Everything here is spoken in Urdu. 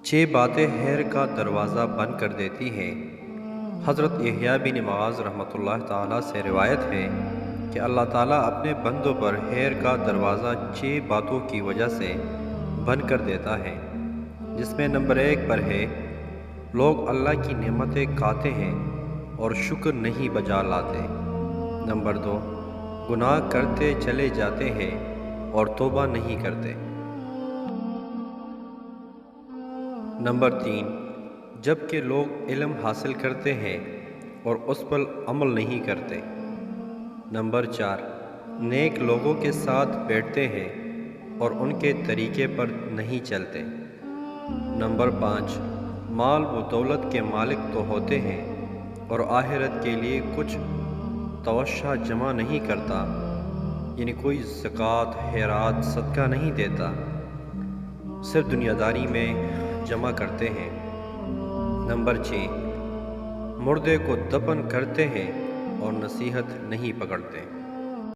چھ باتیں خیر کا دروازہ بند کر دیتی ہیں۔ حضرت یحییٰ بن معاذ رحمۃ اللہ تعالیٰ سے روایت ہے کہ اللہ تعالیٰ اپنے بندوں پر خیر کا دروازہ چھ باتوں کی وجہ سے بند کر دیتا ہے، جس میں نمبر 1 پر ہے لوگ اللہ کی نعمتیں کھاتے ہیں اور شکر نہیں بجا لاتے۔ نمبر 2، گناہ کرتے چلے جاتے ہیں اور توبہ نہیں کرتے۔ نمبر 3، جب کہ لوگ علم حاصل کرتے ہیں اور اس پر عمل نہیں کرتے۔ نمبر 4، نیک لوگوں کے ساتھ بیٹھتے ہیں اور ان کے طریقے پر نہیں چلتے۔ نمبر 5، مال و دولت کے مالک تو ہوتے ہیں اور آخرت کے لیے کچھ توشہ جمع نہیں کرتا، یعنی کوئی زکوٰۃ، خیرات، صدقہ نہیں دیتا، صرف دنیا داری میں جمع کرتے ہیں۔ نمبر 6، مردے کو دفن کرتے ہیں اور نصیحت نہیں پکڑتے۔